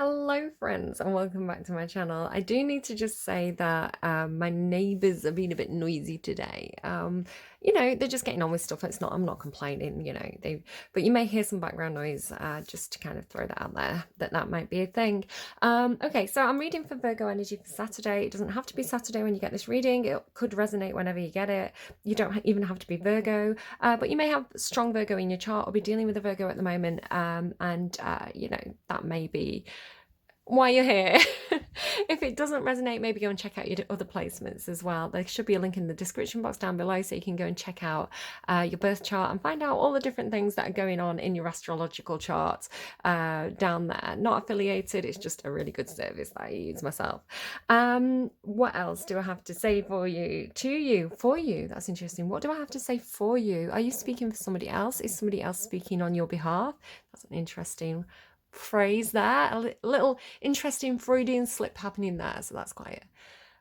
Hello friends and welcome back to my channel. I do need to just say that my neighbours are being a bit noisy today. They're just getting on with stuff. I'm not complaining, but you may hear some background noise, just to kind of throw that out there, that might be a thing. Okay, so I'm reading for Virgo energy for Saturday. It doesn't have to be Saturday when you get this reading. It could resonate whenever you get it. You don't even have to be Virgo, but you may have strong Virgo in your chart or be dealing with a Virgo at the moment. That may be why you're here. If it doesn't resonate, maybe go and check out your other placements as well. There should be a link in the description box down below so you can go and check out your birth chart and find out all the different things that are going on in your astrological chart down there. Not affiliated, it's just a really good service that I use myself. What else do I have to say for you? For you. That's interesting. What do I have to say for you? Are you speaking for somebody else? Is somebody else speaking on your behalf? That's an interesting phrase there. A little interesting Freudian slip happening there, so that's quite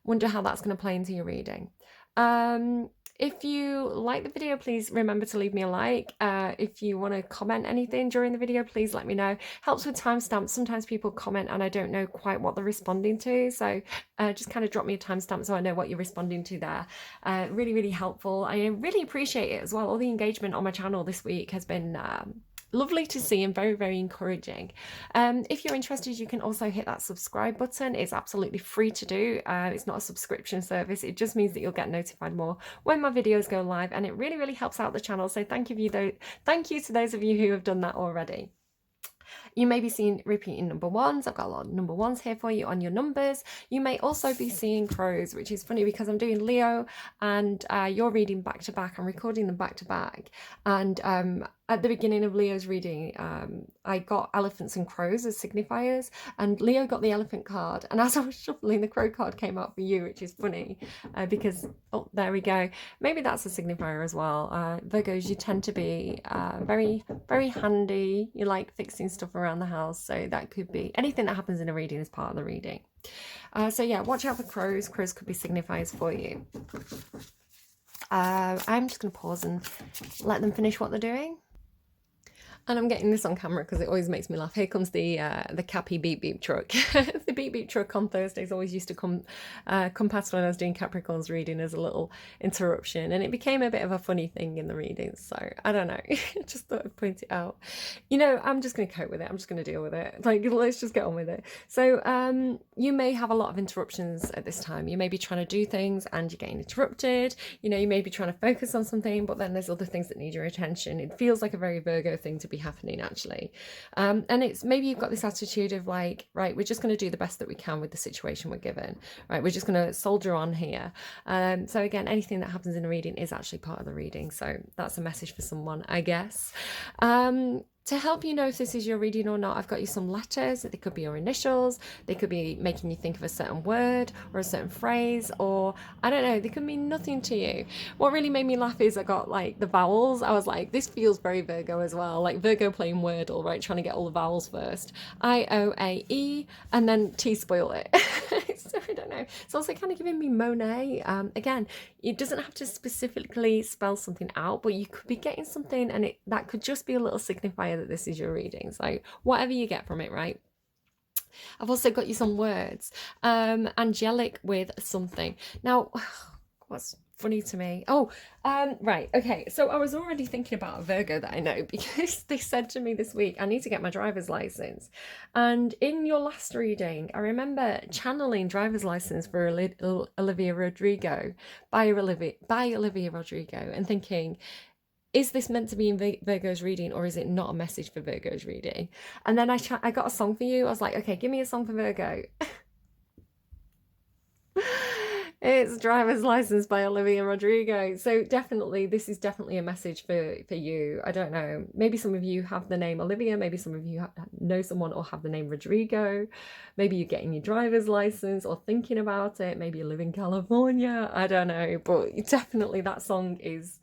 wonder how that's going to play into your reading. If you like the video, please remember to leave me a like. If you want to comment anything during the video, please let me know. Helps with timestamps. Sometimes people comment and I don't know quite what they're responding to, so just kind of drop me a timestamp so I know what you're responding to there. Really, really helpful. I really appreciate it as well. All the engagement on my channel this week has been lovely to see and very, very encouraging. If you're interested, you can also hit that subscribe button. It's absolutely free to do. It's not a subscription service. It just means that you'll get notified more when my videos go live, and it really, really helps out the channel. So thank you to those of you who have done that already. You may be seeing repeating number ones. I've got a lot of number ones here for you on your numbers. You may also be seeing crows, which is funny because I'm doing Leo and you're reading back to back. I'm recording them back to back. And at the beginning of Leo's reading, I got elephants and crows as signifiers, and Leo got the elephant card. And as I was shuffling, the crow card came out for you, which is funny because, oh, there we go. Maybe that's a signifier as well. Virgos, you tend to be very, very handy. You like fixing stuff around the house, so that could be anything that happens in a reading is part of the reading. So yeah, watch out for crows. Crows could be signifiers for you. I'm just going to pause and let them finish what they're doing. And I'm getting this on camera because it always makes me laugh. Here comes the Cappy beep beep truck. The beep beep truck on Thursdays always used to come past when I was doing Capricorn's reading as a little interruption, and it became a bit of a funny thing in the readings. So I don't know. Just thought I'd point it out. I'm just going to cope with it. I'm just going to deal with it. Like, let's just get on with it. So you may have a lot of interruptions at this time. You may be trying to do things and you're getting interrupted. You may be trying to focus on something, but then there's other things that need your attention. It feels like a very Virgo thing to be happening, actually. And it's maybe you've got this attitude of like, right, we're just going to do the best that we can with the situation we're given, right? We're just going to soldier on here. So again, anything that happens in a reading is actually part of the reading. So that's a message for someone, I guess. To help you know if this is your reading or not, I've got you some letters. They could be your initials. They could be making you think of a certain word or a certain phrase, or I don't know, they could mean nothing to you. What really made me laugh is I got like the vowels. I was like, this feels very Virgo as well, like Virgo playing Wordle, right? Trying to get all the vowels first. I, O, A, E, and then T spoil it. So I don't know. It's also kind of giving me Monet. Again, it doesn't have to specifically spell something out, but you could be getting something, and that could just be a little signifier that this is your reading. So whatever you get from it, right? I've also got you some words. Angelic with something. Now, what's funny to me? Right, okay. So I was already thinking about a Virgo that I know because they said to me this week, I need to get my driver's license. And in your last reading, I remember channeling driver's license for Olivia Rodrigo by Olivia Rodrigo, and thinking, is this meant to be in Virgo's reading, or is it not a message for Virgo's reading? And then I got a song for you. I was like, okay, give me a song for Virgo. It's Driver's License by Olivia Rodrigo. So definitely, this is definitely a message for you. I don't know. Maybe some of you have the name Olivia. Maybe some of you know someone or have the name Rodrigo. Maybe you're getting your driver's license or thinking about it. Maybe you live in California. I don't know. But definitely that song is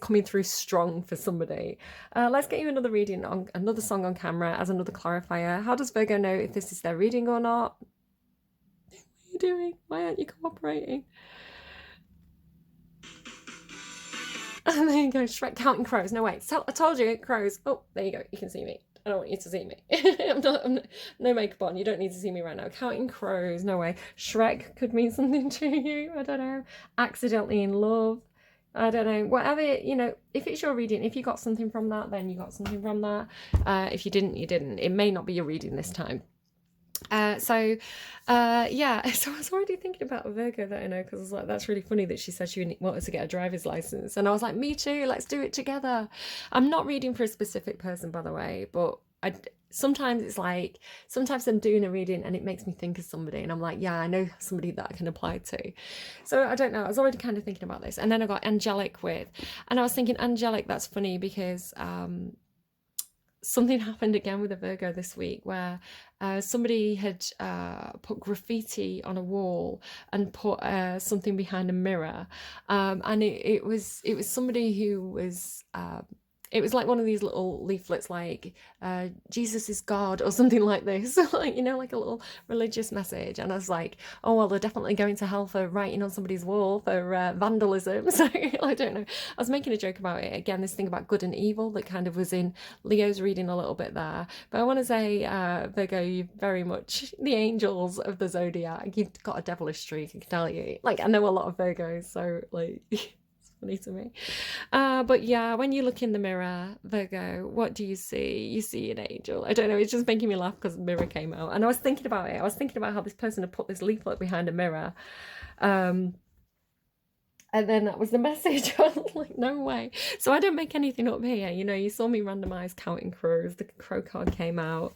coming through strong for somebody. Let's get you another reading on another song on camera as another clarifier. How does Virgo know if this is their reading or not? What are you doing? Why aren't you cooperating? And there you go, Shrek counting crows. No, wait, so I told you, crows. Oh, there you go, you can see me. I don't want you to see me. I'm not, no makeup on. You don't need to see me right now. Counting crows, no way. Shrek could mean something to you. I don't know. Accidentally in love. I don't know. Whatever, you know, if it's your reading, if you got something from that, then you got something from that. If you didn't, you didn't. It may not be your reading this time. Yeah, so I was already thinking about a Virgo that I know, because I was like, that's really funny that she said she wanted to get a driver's license, and I was like, me too, let's do it together. I'm not reading for a specific person, by the way, but sometimes it's like, sometimes I'm doing a reading and it makes me think of somebody, and I'm like, yeah, I know somebody that I can apply to. So I don't know, I was already kind of thinking about this, and then I got angelic and I was thinking angelic, that's funny because something happened again with a Virgo this week where somebody had put graffiti on a wall and put something behind a mirror, and it was somebody who was it was like one of these little leaflets like Jesus is God or something like this, like, you know, like a little religious message. And I was like, oh well, they're definitely going to hell for writing on somebody's wall for vandalism. So I don't know, I was making a joke about it again, this thing about good and evil that kind of was in Leo's reading a little bit there. But I want to say, Virgo, you're very much the angels of the zodiac. You've got a devilish streak, I can tell you. Like, I know a lot of Virgos, so like funny to me. But yeah, when you look in the mirror, Virgo, what do you see? You see an angel. I don't know, it's just making me laugh because the mirror came out. And I was thinking about it. I was thinking about how this person had put this leaflet behind a mirror. And then that was the message. I was like, no way. So I don't make anything up here. You know, you saw me randomize counting crows. The crow card came out.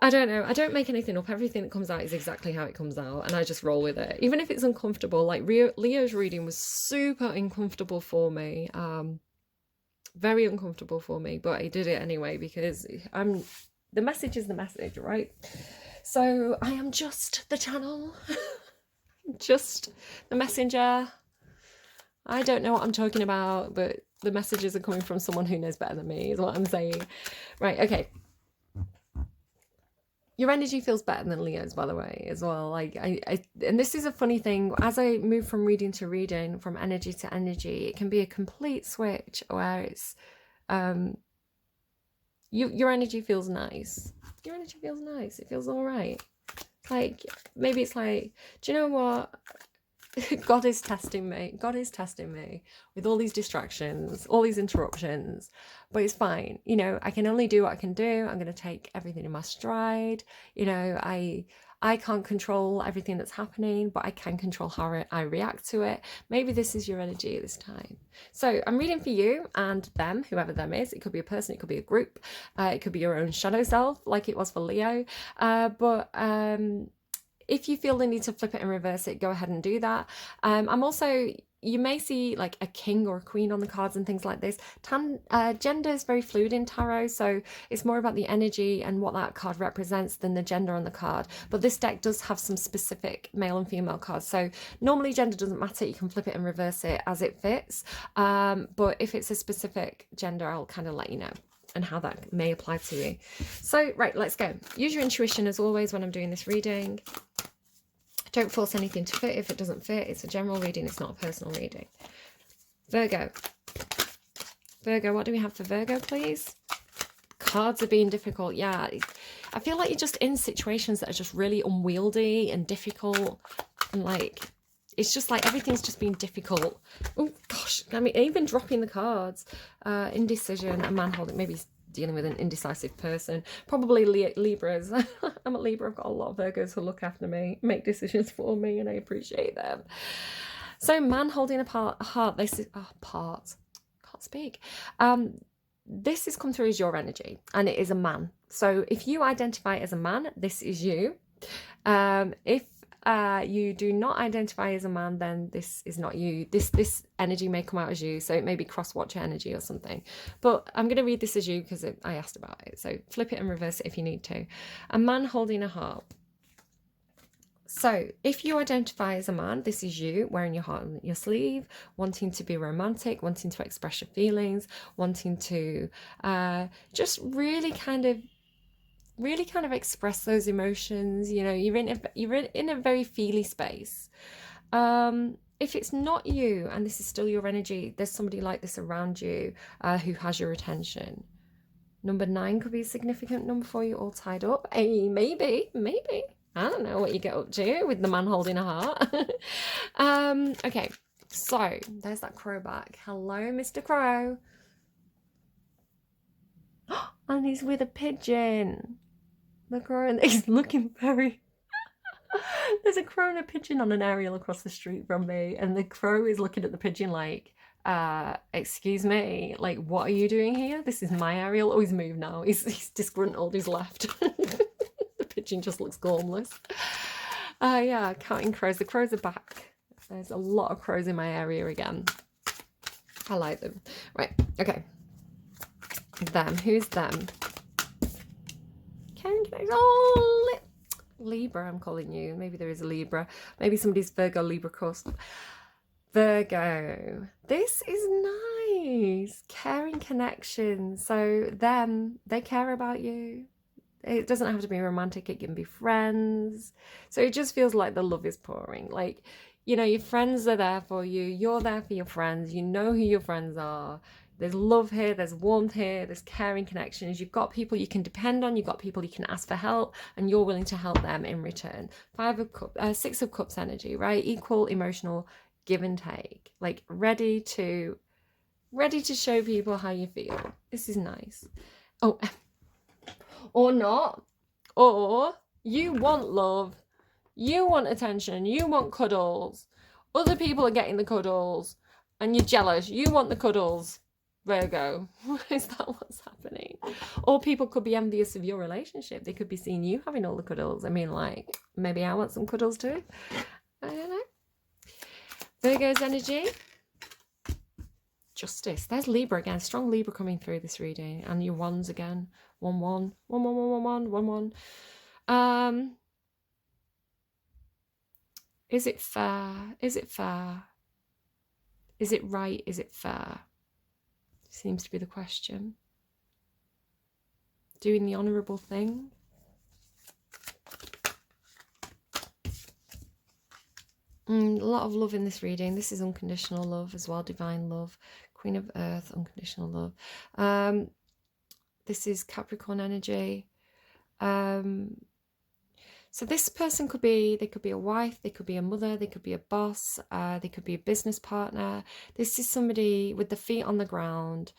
I don't know. I don't make anything up. Everything that comes out is exactly how it comes out, and I just roll with it. Even if it's uncomfortable, like Leo's reading was super uncomfortable for me. Very uncomfortable for me, but I did it anyway because the message is the message, right? So I am just the channel, just the messenger. I don't know what I'm talking about, but the messages are coming from someone who knows better than me, is what I'm saying. Right, okay. Your energy feels better than Leo's, by the way, as well. Like and this is a funny thing. As I move from reading to reading, from energy to energy, it can be a complete switch where it's your energy feels nice. Your energy feels nice. It feels all right. Like maybe it's like, do you know what? God is testing me. God is testing me with all these distractions, all these interruptions, but it's fine. You know, I can only do what I can do. I'm going to take everything in my stride. You know, I can't control everything that's happening, but I can control how I react to it. Maybe this is your energy at this time. So I'm reading for you and them, whoever them is. It could be a person, it could be a group, it could be your own shadow self, like it was for Leo. If you feel the need to flip it and reverse it, go ahead and do that. I'm also, you may see like a king or a queen on the cards and things like this. Gender is very fluid in tarot, so it's more about the energy and what that card represents than the gender on the card. But this deck does have some specific male and female cards, so normally gender doesn't matter. You can flip it and reverse it as it fits. But if it's a specific gender, I'll kind of let you know and how that may apply to you. So, right, let's go. Use your intuition as always when I'm doing this reading. Don't force anything to fit if it doesn't fit. It's a general reading, it's not a personal reading. Virgo. Virgo, what do we have for Virgo, please? Cards are being difficult. Yeah, I feel like you're just in situations that are just really unwieldy and difficult. And like, it's just like everything's just been difficult. Oh, gosh. I mean, even dropping the cards. Indecision, a man holding, maybe dealing with an indecisive person, probably Libras. I'm a Libra. I've got a lot of Virgos who look after me, make decisions for me, and I appreciate them. So man holding a heart, this is part, can't speak. This has come through as your energy, and it is a man. So if you identify as a man, this is you. If you do not identify as a man, then this is not you. This energy may come out as you, so it may be cross-watcher energy or something. But I'm going to read this as you because I asked about it. So flip it and reverse it if you need to. A man holding a heart. So if you identify as a man, this is you wearing your heart on your sleeve, wanting to be romantic, wanting to express your feelings, wanting to just really kind of express those emotions. You know, you're in a very feely space. If it's not you and this is still your energy, there's somebody like this around you who has your attention. Number 9 could be a significant number for you, all tied up. Hey, maybe. I don't know what you get up to with the man holding a heart. Okay, so there's that crow back. Hello, Mr. Crow. And he's with a pigeon. The crow, and he's looking very... There's a crow and a pigeon on an aerial across the street from me, and the crow is looking at the pigeon like, excuse me, like, what are you doing here? This is my aerial. Oh, he's moved now. He's disgruntled. He's left. The pigeon just looks gormless. Yeah, counting crows. The crows are back. There's a lot of crows in my area again. I like them. Right, okay. Them. Who's them? Oh, Libra, I'm calling you. Maybe there is a Libra. Maybe somebody's Virgo, Libra course. Virgo. This is nice. Caring connection. So them, they care about you. It doesn't have to be romantic. It can be friends. So it just feels like the love is pouring. Like, you know, your friends are there for you. You're there for your friends. You know who your friends are. There's love here, there's warmth here, there's caring connections. You've got people you can depend on, you've got people you can ask for help, and you're willing to help them in return. 6 of Cups energy, right? Equal emotional give and take. Like ready to show people how you feel. This is nice. Oh, or not. Or you want love, you want attention, you want cuddles. Other people are getting the cuddles, and you're jealous. You want the cuddles. Virgo, is that what's happening? Or people could be envious of your relationship. They could be seeing you having all the cuddles. I mean, like, maybe I want some cuddles too. I don't know. Virgo's energy. Justice. There's Libra again. Strong Libra coming through this reading. And your wands again. 1 1 1 1 1 1 1 1. Is it fair? Is it fair? Is it right? Is it fair? Seems to be the question. Doing the honourable thing. A lot of love in this reading. This is unconditional love as well. Divine love. Queen of Earth. Unconditional love. This is Capricorn energy. So this person could be, they could be a wife, they could be a mother, they could be a boss, they could be a business partner. This is somebody with the feet on the ground,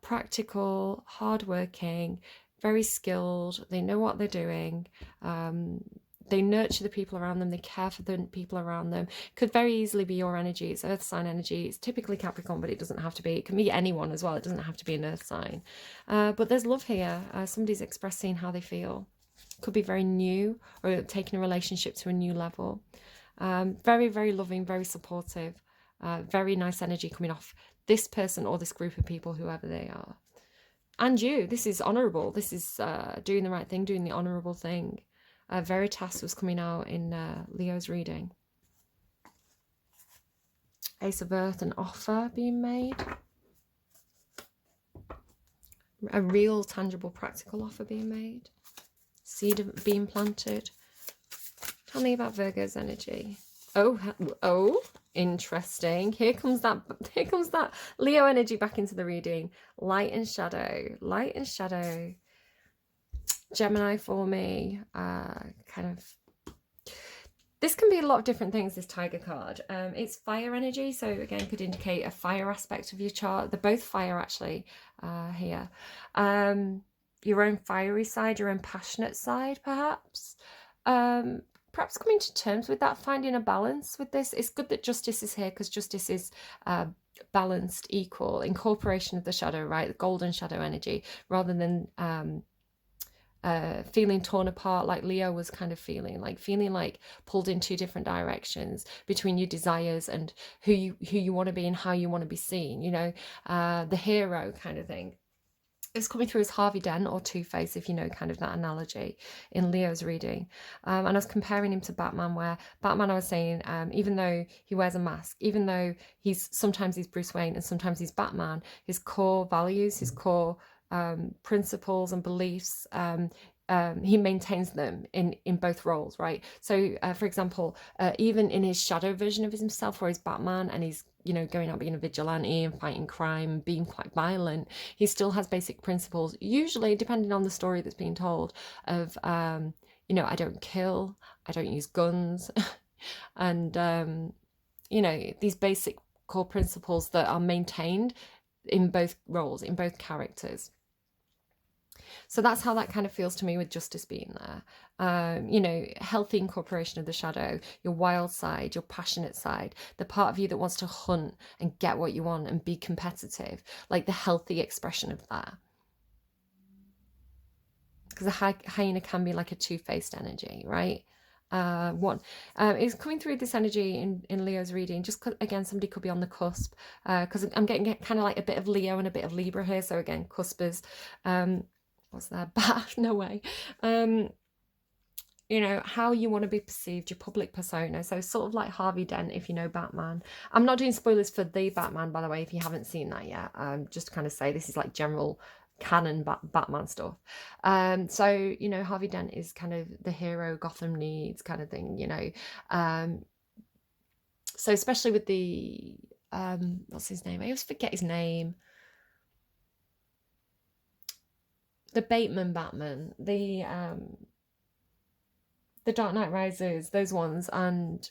practical, hardworking, very skilled. They know what they're doing. They nurture the people around them. They care for the people around them. Could very easily be your energy. It's earth sign energy. It's typically Capricorn, but it doesn't have to be. It can be anyone as well. It doesn't have to be an earth sign. But there's love here. Somebody's expressing how they feel. Could be very new or taking a relationship to a new level. Very, very loving, very supportive. Very nice energy coming off this person or this group of people, whoever they are. And you, this is honourable. This is doing the right thing, doing the honourable thing. Veritas was coming out in Leo's reading. Ace of Earth, an offer being made. A real, tangible, practical offer being made. Seed being planted. Tell me about Virgo's energy. Oh, interesting. Here comes that Leo energy back into the reading. Light and shadow. Light and shadow. Gemini for me. Kind of. This can be a lot of different things, this Tiger card. It's fire energy, so again, could indicate a fire aspect of your chart. They're both fire, actually, here. Your own fiery side, your own passionate side, perhaps. Perhaps coming to terms with that, finding a balance with this. It's good that Justice is here, because Justice is balanced, equal, incorporation of the shadow, right? The golden shadow energy, rather than feeling torn apart like Leo was kind of feeling like pulled in 2 different directions between your desires and who you want to be and how you want to be seen, you know, the hero kind of thing. It's coming through as Harvey Dent or Two-Face, if you know kind of that analogy in Leo's reading. And I was comparing him to Batman, where Batman, I was saying, even though he wears a mask, even though sometimes he's Bruce Wayne and sometimes he's Batman, his core values, his core principles and beliefs, he maintains them in both roles, right? So, for example, even in his shadow version of himself, where he's Batman and he's you know, going out being a vigilante and fighting crime, being quite violent, he still has basic principles, usually depending on the story that's being told, of you know, I don't kill, I don't use guns, and you know, these basic core principles that are maintained in both roles, in both characters. So that's how that kind of feels to me with justice being there. You know, healthy incorporation of the shadow, your wild side, your passionate side, the part of you that wants to hunt and get what you want and be competitive, like the healthy expression of that. Because a hyena can be like a two-faced energy, right? One is coming through this energy in Leo's reading. Just again, somebody could be on the cusp, because I'm getting kind of like a bit of Leo and a bit of Libra here. So again, cuspers. What's that? Bat? No way. You know, how you want to be perceived, your public persona. So sort of like Harvey Dent, if you know Batman. I'm not doing spoilers for the Batman, by the way, if you haven't seen that yet. Just to kind of say this is like general canon Batman stuff. So, you know, Harvey Dent is kind of the hero Gotham needs kind of thing, you know. So especially with the, what's his name? I always forget his name. The Bateman Batman, the Dark Knight Rises, those ones, and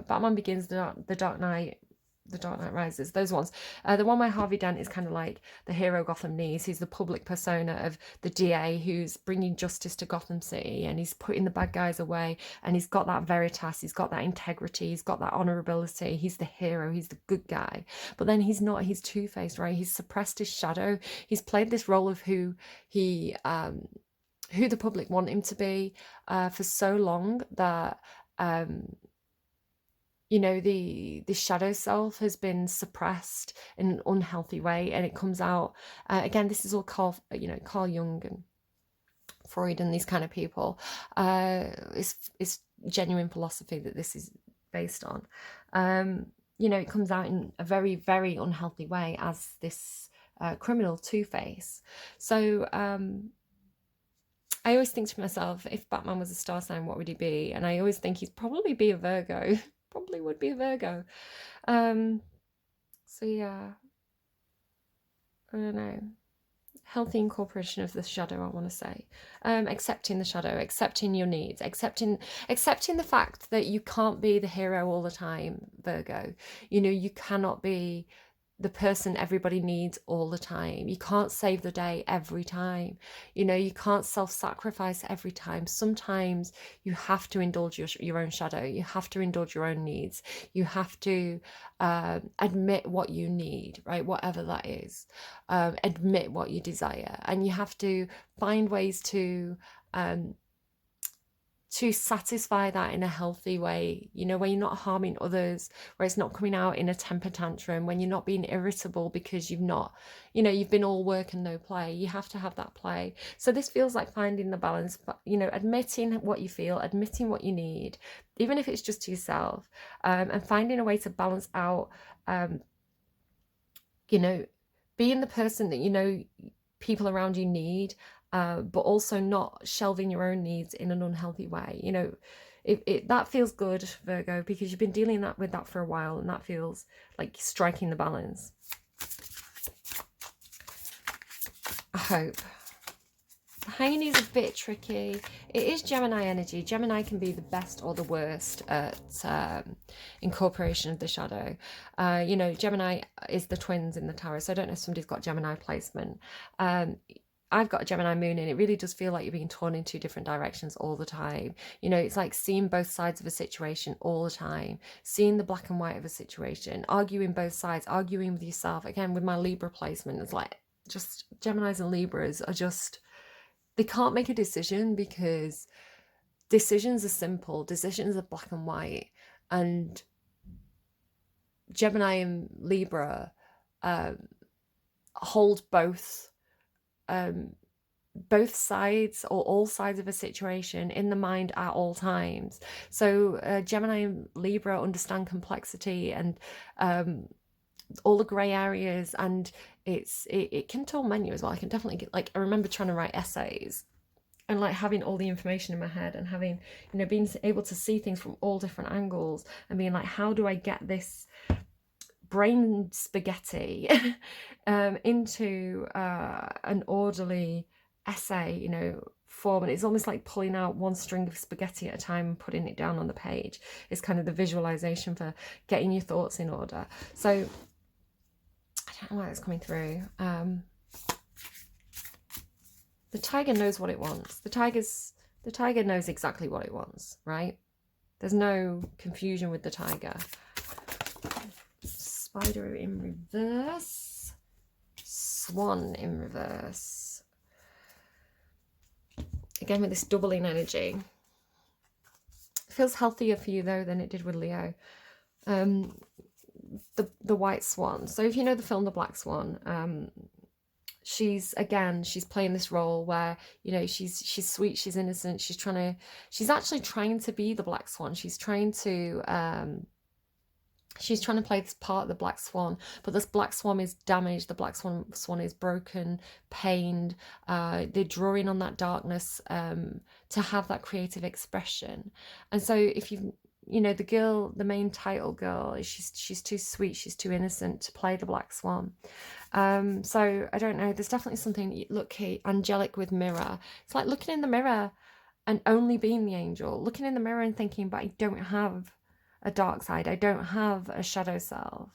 Batman Begins, the Dark Knight Rises, those ones. The one where Harvey Dent is kind of like the hero Gotham needs. He's the public persona of the DA who's bringing justice to Gotham City, and he's putting the bad guys away, and he's got that veritas, he's got that integrity, he's got that honorability. He's the hero, he's the good guy. But then he's not, he's two-faced, right? He's suppressed his shadow. He's played this role of who the public want him to be for so long that you know, the shadow self has been suppressed in an unhealthy way, and it comes out again. This is all Carl Jung and Freud and these kind of people. It's genuine philosophy that this is based on. You know, it comes out in a very, very unhealthy way as this criminal two-face. So I always think to myself, if Batman was a star sign, what would he be? And I always think he'd probably be a Virgo. Probably would be a Virgo. So yeah, I don't know. Healthy incorporation of the shadow, I want to say. Accepting the shadow, accepting your needs, accepting the fact that you can't be the hero all the time, Virgo. You know, you cannot be the person everybody needs all the time. You can't save the day every time. You know, you can't self-sacrifice every time. Sometimes you have to indulge your own shadow. You have to indulge your own needs. You have to admit what you need, right? Whatever that is. Admit what you desire. And you have to find ways to satisfy that in a healthy way, you know, where you're not harming others, where it's not coming out in a temper tantrum, when you're not being irritable because you've not, you know, you've been all work and no play. You have to have that play. So this feels like finding the balance, but, you know, admitting what you feel, admitting what you need, even if it's just to yourself, and finding a way to balance out, you know, being the person that, you know, people around you need, but also not shelving your own needs in an unhealthy way. You know, that feels good, Virgo, because you've been dealing with that for a while, and that feels like striking the balance. I hope. The hyena is a bit tricky. It is Gemini energy. Gemini can be the best or the worst at incorporation of the shadow. You know, Gemini is the twins in the tarot, so I don't know if somebody's got Gemini placement. I've got a Gemini moon, and it really does feel like you're being torn in two different directions all the time. You know, it's like seeing both sides of a situation all the time, seeing the black and white of a situation, arguing both sides, arguing with yourself. Again, with my Libra placement, it's like just Geminis and Libras are just, they can't make a decision because decisions are simple, decisions are black and white. And Gemini and Libra hold both sides or all sides of a situation in the mind at all times. So Gemini and Libra understand complexity and all the grey areas, and it can torment you as well. I can definitely get, like, I remember trying to write essays and like having all the information in my head and having, you know, being able to see things from all different angles and being like, how do I get this brain spaghetti into an orderly essay, you know, form. And it's almost like pulling out one string of spaghetti at a time and putting it down on the page. It's kind of the visualization for getting your thoughts in order. So I don't know why it's coming through. The tiger knows what it wants. The tiger knows exactly what it wants, right? There's no confusion with the tiger. Spider in reverse. Swan in reverse. Again with this doubling energy. It feels healthier for you though than it did with Leo. The white swan. So if you know the film The Black Swan, she's playing this role where, you know, she's sweet, she's innocent, she's actually trying to be the black swan. She's trying to play this part of the black swan, but this black swan is damaged. The black swan is broken, pained. They're drawing on that darkness to have that creative expression. And so if you know, the girl, the main title girl, she's too sweet, she's too innocent to play the black swan. So I don't know, there's definitely something, look here, angelic with mirror. It's like looking in the mirror and only being the angel, looking in the mirror and thinking, but I don't have a dark side, I don't have a shadow self.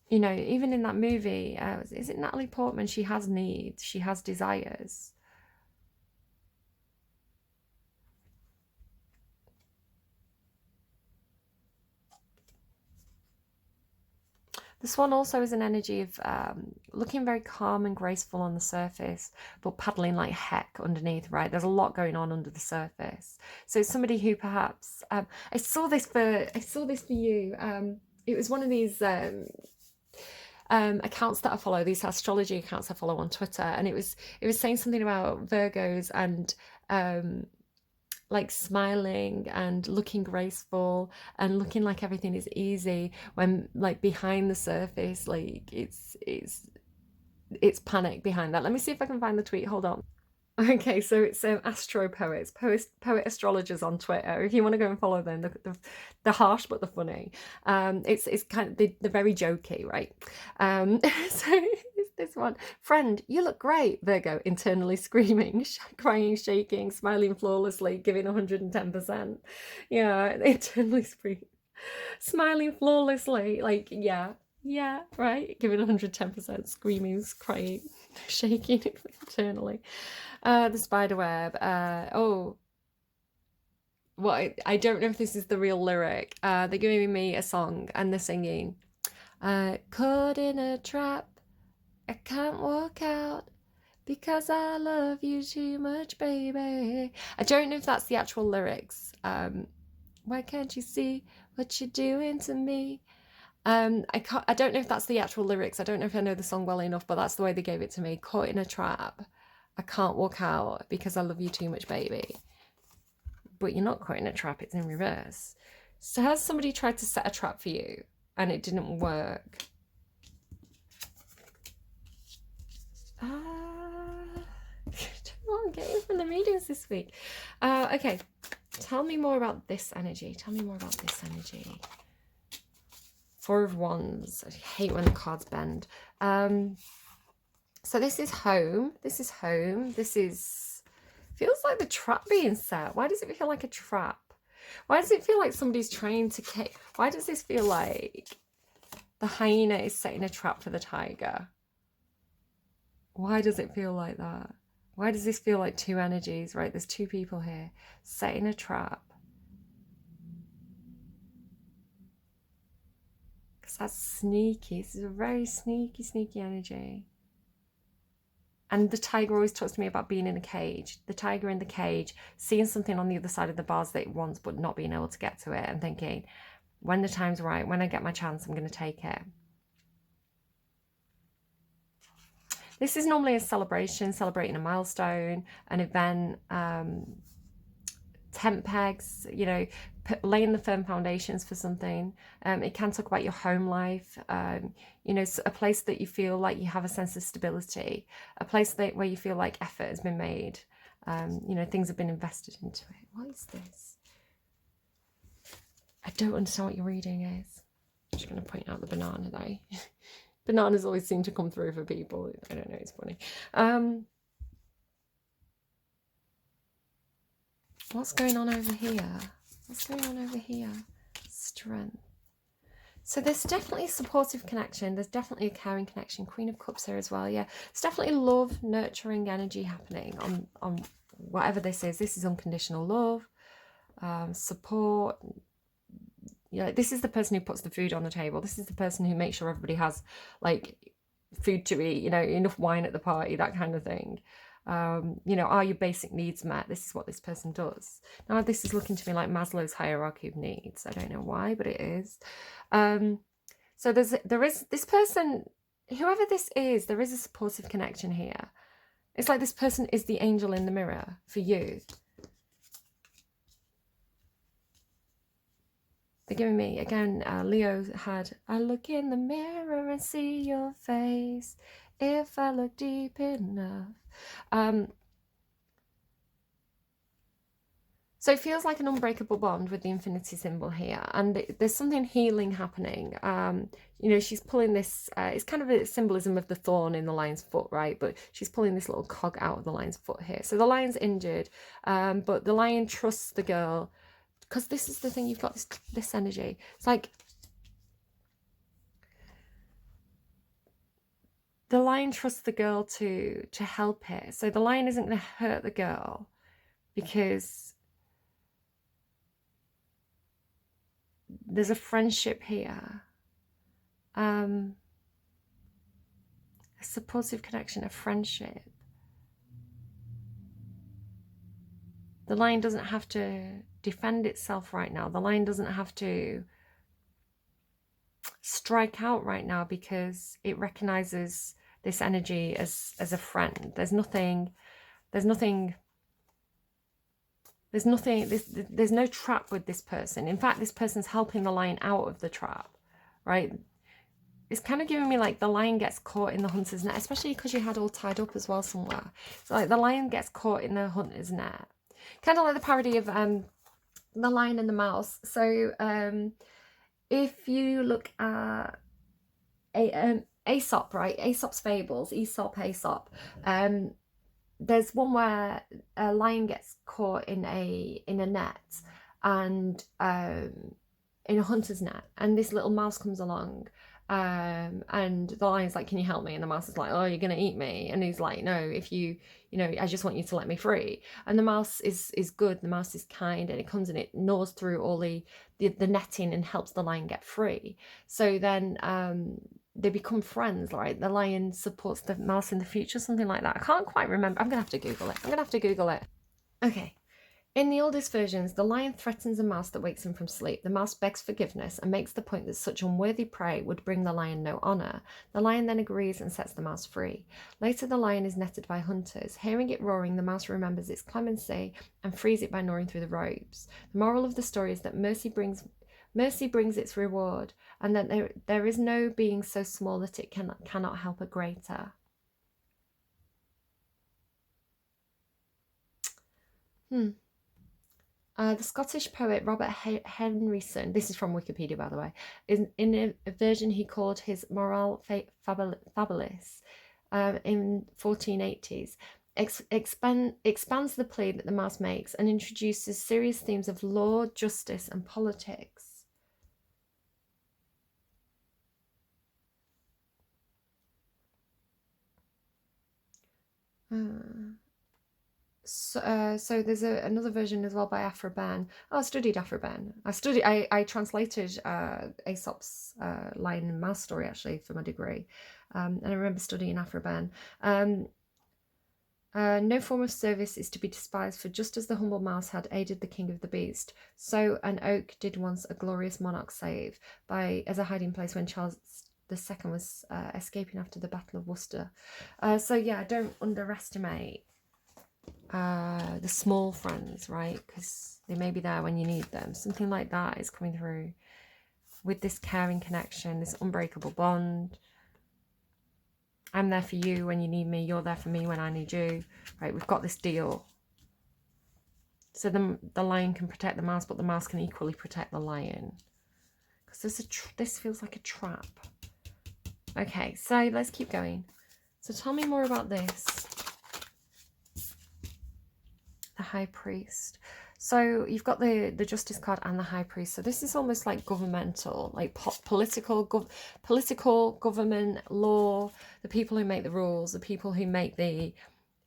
You know, even in that movie, is it Natalie Portman? She has needs, she has desires. The swan also is an energy of looking very calm and graceful on the surface, but paddling like heck underneath, right? There's a lot going on under the surface. So it's somebody who perhaps, I saw this for you. It was one of these accounts that I follow, these astrology accounts I follow on Twitter, and it was saying something about Virgos and like smiling and looking graceful and looking like everything is easy, when like behind the surface, like it's panic behind that. Let me see if I can find the tweet, hold on. Okay, so it's astro poet astrologers on Twitter. If you want to go and follow them, they're harsh but they're funny. It's kind of they're very jokey, right? So this one, friend, you look great. Virgo, internally screaming, crying, shaking, smiling flawlessly, giving 110%. Yeah, internally screaming, smiling flawlessly, like yeah, right, giving 110%, screaming, crying, shaking internally. The spider web. Oh, well, I don't know if this is the real lyric. They're giving me a song and they're singing, caught in a trap, I can't walk out because I love you too much, baby. I don't know if that's the actual lyrics. Why can't you see what you're doing to me? I don't know if that's the actual lyrics. I don't know if I know the song well enough, but that's the way they gave it to me. Caught in a trap, I can't walk out because I love you too much, baby. But you're not caught in a trap, it's in reverse. So has somebody tried to set a trap for you and it didn't work? I don't know what I'm getting from the readings this week. Okay, tell me more about this energy. Tell me more about this energy. Four of Wands. I hate when the cards bend. So this is home. This is home. This is... feels like the trap being set. Why does it feel like a trap? Why does it feel like somebody's trying to kick? Why does this feel like the hyena is setting a trap for the tiger? Why does it feel like that? Why does this feel like two energies, right? There's two people here setting a trap. Because that's sneaky. This is a very sneaky, sneaky energy. And the tiger always talks to me about being in a cage. The tiger in the cage, seeing something on the other side of the bars that it wants, but not being able to get to it, and thinking, when the time's right, when I get my chance, I'm going to take it. This is normally a celebration, celebrating a milestone, an event, tent pegs, you know, laying the firm foundations for something. It can talk about your home life, you know, a place that you feel like you have a sense of stability, a place where you feel like effort has been made, you know, things have been invested into it. What is this? I don't understand what your reading is. I'm just going to point out the banana though. Bananas always seem to come through for people. I don't know, it's funny. What's going on over here? What's going on over here? Strength. So there's definitely a supportive connection. There's definitely a caring connection. Queen of Cups here as well. Yeah, it's definitely love, nurturing energy happening on whatever this is. This is unconditional love, support. You know, this is the person who puts the food on the table. This is the person who makes sure everybody has like food to eat, you know, enough wine at the party, that kind of thing. You know, are your basic needs met? This is what this person does. Now, this is looking to me like Maslow's hierarchy of needs. I don't know why, but it is. So there is this person, whoever this is, there is a supportive connection here. It's like this person is the angel in the mirror for you. They're giving me, again, Leo had, I look in the mirror and see your face, if I look deep enough. So it feels like an unbreakable bond with the infinity symbol here. And there's something healing happening. You know, she's pulling this, it's kind of a symbolism of the thorn in the lion's foot, right? But she's pulling this little cog out of the lion's foot here. So the lion's injured, but the lion trusts the girl. Because this is the thing, you've got this energy. It's like the lion trusts the girl to help it. So the lion isn't going to hurt the girl because there's a friendship here. A supportive connection, a friendship. The lion doesn't have to defend itself right now. The lion doesn't have to strike out right now because it recognizes this energy as a friend. There's no trap with this person. In fact, this person's helping the lion out of the trap, right? It's kind of giving me like the lion gets caught in the hunter's net, especially because you had all tied up as well somewhere. So like the lion gets caught in the hunter's net. Kind of like the parody of the Lion and the Mouse. So if you look at Aesop, right? Aesop's Fables, Aesop. There's one where a lion gets caught in a net and in a hunter's net, and this little mouse comes along. And the lion's like, can you help me? And the mouse is like, oh, you're gonna eat me. And he's like, no, if you know, I just want you to let me free. And the mouse is good, the mouse is kind, and it comes and it gnaws through all the netting and helps the lion get free. So then they become friends, right? The lion supports the mouse in the future, something like that. I can't quite remember. I'm gonna have to Google it. Okay. In the oldest versions, the lion threatens a mouse that wakes him from sleep. The mouse begs forgiveness and makes the point that such unworthy prey would bring the lion no honour. The lion then agrees and sets the mouse free. Later, the lion is netted by hunters. Hearing it roaring, the mouse remembers its clemency and frees it by gnawing through the ropes. The moral of the story is that mercy brings its reward, and that there is no being so small that it cannot help a greater. The Scottish poet Robert Henryson, this is from Wikipedia by the way, in a version he called his Morale Fabilis in 1480s, expands the plea that the mouse makes and introduces serious themes of law, justice and politics. So there's another version as well by Afroban. Oh, I studied Afroban. I translated Aesop's Lion and Mouse story actually for my degree, and I remember studying Afroban. No form of service is to be despised, for just as the humble mouse had aided the king of the beast, so an oak did once a glorious monarch save as a hiding place when Charles II was escaping after the Battle of Worcester. So yeah, don't underestimate the small friends, right? Because they may be there when you need them. Something like that is coming through with this caring connection, this unbreakable bond. I'm there for you when you need me, you're there for me when I need you, right? We've got this deal. So the lion can protect the mouse, but the mouse can equally protect the lion. Because this feels like a trap. Okay, so let's keep going. So tell me more about this. The High Priest. So you've got the Justice card and the High Priest. So this is almost like governmental, like political, government, law, the people who make the rules, the people who make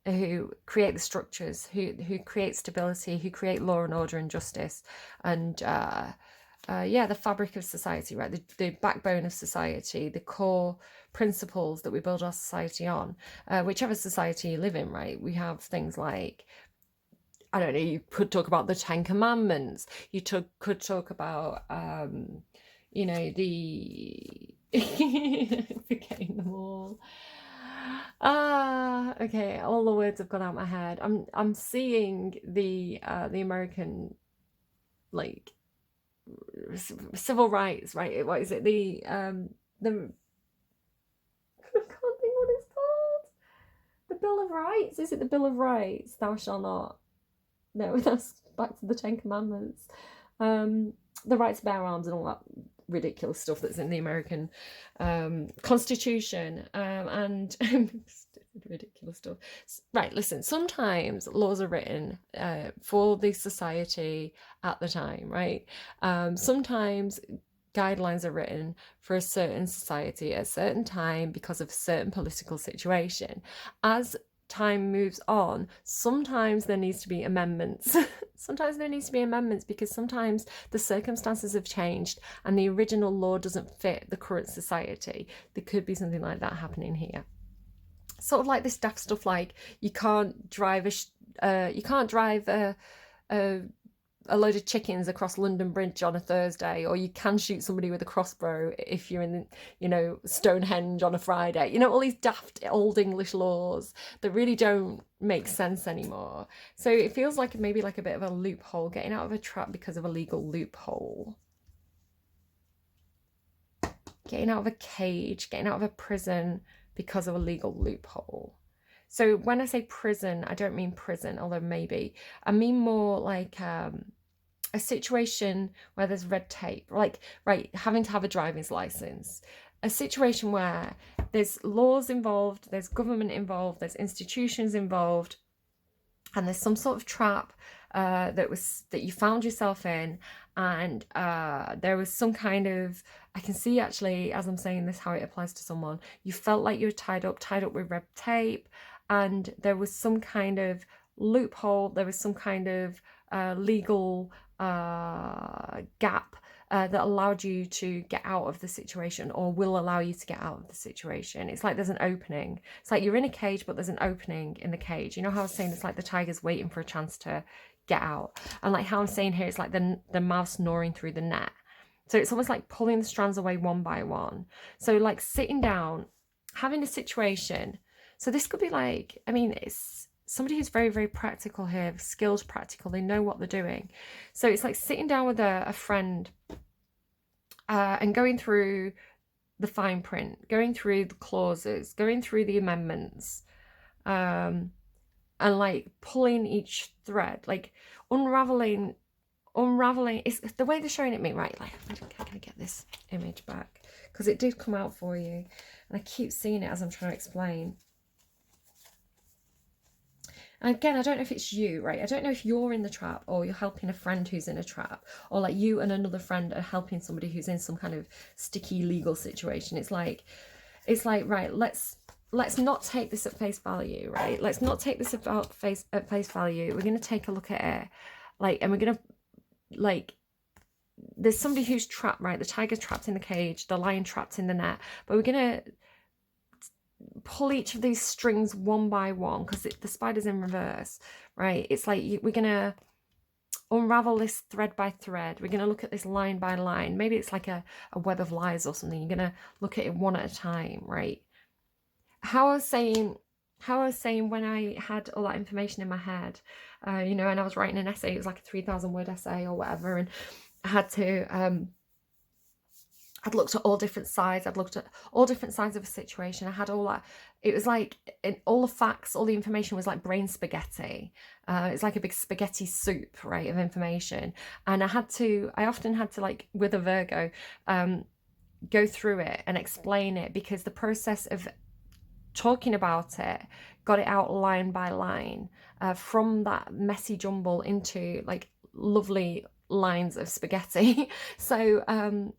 who create the structures, who create stability, who create law and order and justice, and yeah, the fabric of society, right? The backbone of society, the core principles that we build our society on, whichever society you live in, right? We have things like, I don't know, you could talk about the 10 Commandments. You could talk about, you know, forgetting them all. Okay, all the words have gone out my head. I'm seeing the American, like, civil rights, right? What is it? The I can't think what it's called. The Bill of Rights. Is it the Bill of Rights? Thou shalt not. No, that's back to the 10 Commandments. The right to bear arms and all that ridiculous stuff that's in the American Constitution, and ridiculous stuff. Right, listen, sometimes laws are written for the society at the time, right? Sometimes guidelines are written for a certain society at a certain time because of a certain political situation. As time moves on, sometimes there needs to be amendments. Sometimes there needs to be amendments because sometimes the circumstances have changed and the original law doesn't fit the current society. There could be something like that happening here. Sort of like this daft stuff, like you can't drive a load of chickens across London Bridge on a Thursday, or you can shoot somebody with a crossbow if you're in, you know, Stonehenge on a Friday. You know, all these daft old English laws that really don't make sense anymore. So it feels like maybe like a bit of a loophole, getting out of a trap because of a legal loophole. Getting out of a cage, getting out of a prison because of a legal loophole. So when I say prison, I don't mean prison, although maybe. I mean more like a situation where there's red tape, like, right, having to have a driver's license. A situation where there's laws involved, there's government involved, there's institutions involved, and there's some sort of trap that you found yourself in, and there was some kind of, I can see actually as I'm saying this how it applies to someone. You felt like you were tied up with red tape, and there was some kind of loophole, there was some kind of legal gap that allowed you to get out of the situation, or will allow you to get out of the situation. It's like there's an opening. It's like you're in a cage, but there's an opening in the cage. You know how I was saying it's like the tiger's waiting for a chance to get out, and like how I'm saying here, it's like the mouse gnawing through the net. So it's almost like pulling the strands away one by one. So like sitting down, having a situation. So this could be like, I mean, it's somebody who's very, very practical here, skilled practical, they know what they're doing. So it's like sitting down with a friend and going through the fine print, going through the clauses, going through the amendments, and like pulling each thread, like unraveling. It's the way they're showing it me, right? Like, can I get this image back? Because it did come out for you, and I keep seeing it as I'm trying to explain. And again, I don't know if it's you, right? I don't know if you're in the trap or you're helping a friend who's in a trap, or like you and another friend are helping somebody who's in some kind of sticky legal situation. It's like, right, let's not take this at face value, right? Let's not take this at face value. We're going to take a look at it, like, and we're going to, like, there's somebody who's trapped, right? The tiger's trapped in the cage, the lion trapped in the net, but we're going to pull each of these strings one by one, because the spider's in reverse, right? It's like we're gonna unravel this thread by thread. We're gonna look at this line by line. Maybe it's like a web of lies or something. You're gonna look at it one at a time, right? How I was saying when I had all that information in my head, you know, and I was writing an essay, it was like a 3,000 word essay or whatever, and I had to I'd looked at all different sides. I'd looked at all different sides of a situation. I had all that. It was like all the facts, all the information was like brain spaghetti. It's like a big spaghetti soup, right, of information. And I often had to, like, with a Virgo, go through it and explain it, because the process of talking about it got it out line by line, from that messy jumble into like lovely lines of spaghetti. So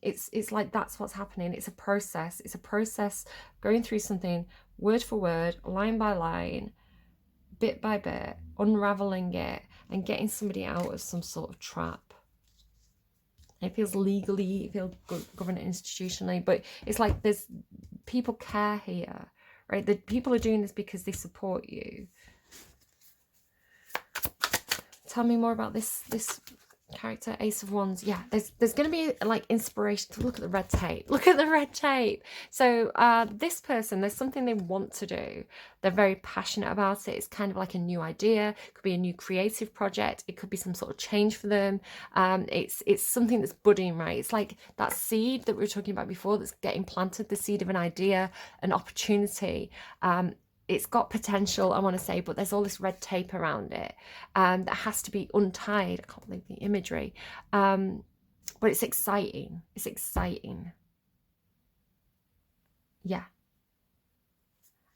it's like, that's what's happening. It's a process. It's a process going through something word for word, line by line, bit by bit, unraveling it and getting somebody out of some sort of trap. It feels legally, it feels governed institutionally, but it's like there's people care here, right? The people are doing this because they support you. Tell me more about this character, Ace of Wands. Yeah, there's going to be like inspiration. Look at the red tape. Look at the red tape. So this person, there's something they want to do. They're very passionate about it. It's kind of like a new idea. It could be a new creative project. It could be some sort of change for them. It's something that's budding, right? It's like that seed that we were talking about before that's getting planted, the seed of an idea, an opportunity. It's got potential, I want to say, but there's all this red tape around it that has to be untied. I can't believe the imagery. But it's exciting. It's exciting. Yeah.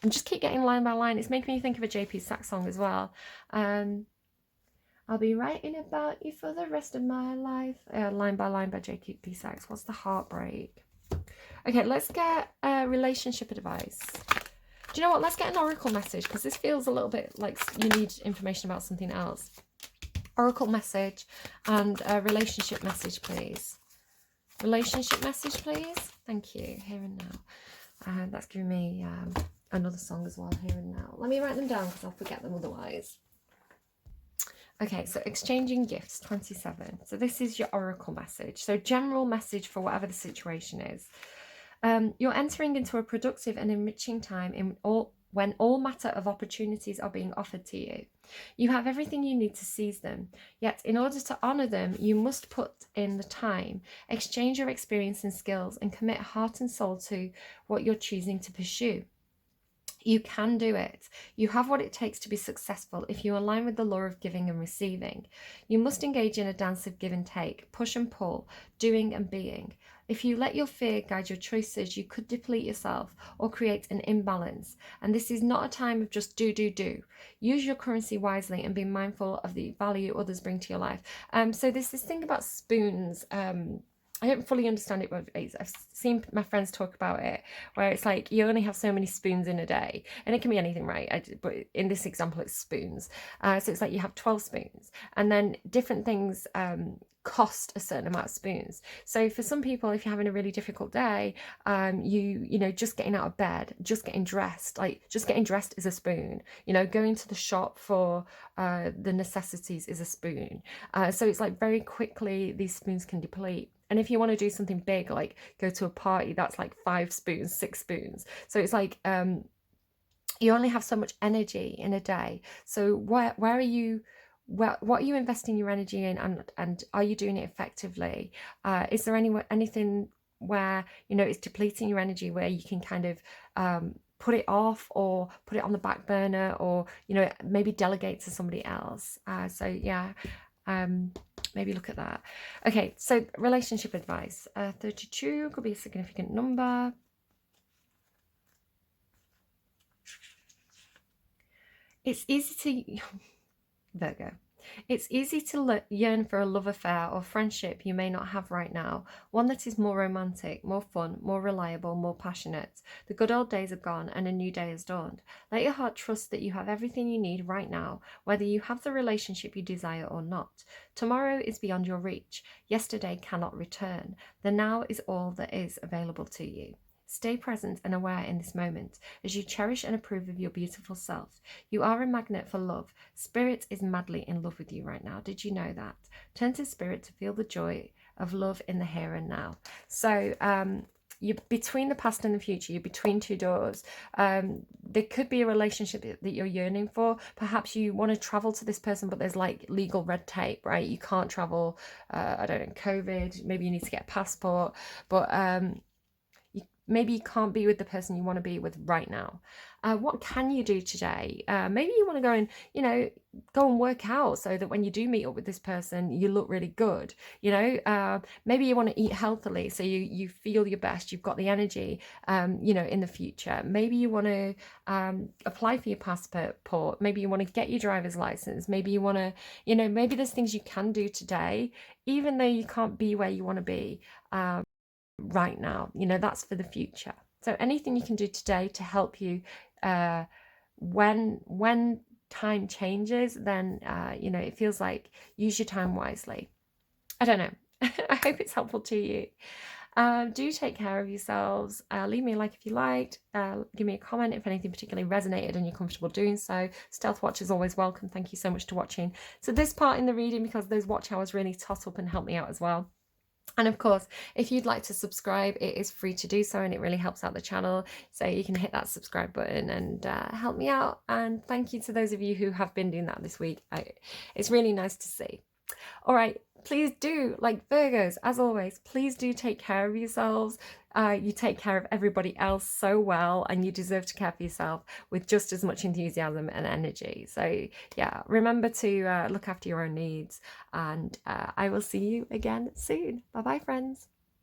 And just keep getting line by line. It's making me think of a JP Saxe song as well. I'll be writing about you for the rest of my life. Line by line by JP Saxe. What's the heartbreak? Okay, let's get relationship advice. Do you know what? Let's get an oracle message, because this feels a little bit like you need information about something else. Oracle message and a relationship message, please. Relationship message, please. Thank you. Here and now. That's giving me another song as well, Here and Now. Let me write them down because I'll forget them otherwise. Okay, so exchanging gifts, 27. So this is your oracle message. So general message for whatever the situation is. You're entering into a productive and enriching time when all matter of opportunities are being offered to you. You have everything you need to seize them, yet in order to honour them, you must put in the time, exchange your experience and skills, and commit heart and soul to what you're choosing to pursue. You can do it. You have what it takes to be successful if you align with the law of giving and receiving. You must engage in a dance of give and take, push and pull, doing and being. If you let your fear guide your choices, you could deplete yourself or create an imbalance. And this is not a time of just do. Use your currency wisely and be mindful of the value others bring to your life. So there's this thing about spoons. I don't fully understand it, but I've seen my friends talk about it, where it's like you only have so many spoons in a day, and it can be anything, right? But in this example, it's spoons. So it's like you have 12 spoons, and then different things cost a certain amount of spoons. So for some people, if you're having a really difficult day, you know, just getting out of bed, just getting dressed, like just getting dressed is a spoon. You know, going to the shop for the necessities is a spoon. So it's like very quickly these spoons can deplete. And if you want to do something big, like go to a party, that's like 5 spoons, 6 spoons. So it's like you only have so much energy in a day. So where are you? What are you investing your energy in, and are you doing it effectively? Is there anything where, you know, it's depleting your energy, where you can kind of put it off or put it on the back burner, or, you know, maybe delegate to somebody else? So yeah. Maybe look at that. Okay, so relationship advice. 32 could be a significant number. It's easy to... Virgo. It's easy to yearn for a love affair or friendship you may not have right now, one that is more romantic, more fun, more reliable, more passionate. The good old days are gone and a new day has dawned. Let your heart trust that you have everything you need right now, whether you have the relationship you desire or not. Tomorrow is beyond your reach. Yesterday cannot return. The now is all that is available to you. Stay present and aware in this moment as you cherish and approve of your beautiful self. You are a magnet for love. Spirit is madly in love with you right now. Did you know that? Turn to Spirit to feel the joy of love in the here and now. So you're between the past and the future. You're between two doors. There could be a relationship that you're yearning for. Perhaps you want to travel to this person, but there's like legal red tape, right? You can't travel. I don't know, COVID. Maybe you need to get a passport, but maybe you can't be with the person you want to be with right now. What can you do today? Maybe you want to go and, go and work out so that when you do meet up with this person, you look really good. Maybe you want to eat healthily so you feel your best. You've got the energy, in the future. Maybe you want to apply for your passport. Maybe you want to get your driver's license. Maybe you want to, maybe there's things you can do today, even though you can't be where you want to be. Right now, that's for the future. So anything you can do today to help you when time changes, then it feels like use your time wisely. I don't know. I hope it's helpful to you. Do take care of yourselves. Leave me a like if you liked. Give me a comment if anything particularly resonated and you're comfortable doing so. Stealth watch is always welcome. Thank you so much for watching. So this part in the reading, because those watch hours really tot up and help me out as well. And of course, if you'd like to subscribe, it is free to do so and it really helps out the channel. So you can hit that subscribe button and help me out. And thank you to those of you who have been doing that this week. It's really nice to see. All right, please do, like Virgos, as always, please do take care of yourselves. You take care of everybody else so well, and you deserve to care for yourself with just as much enthusiasm and energy. So yeah, remember to look after your own needs, and I will see you again soon. Bye bye, friends.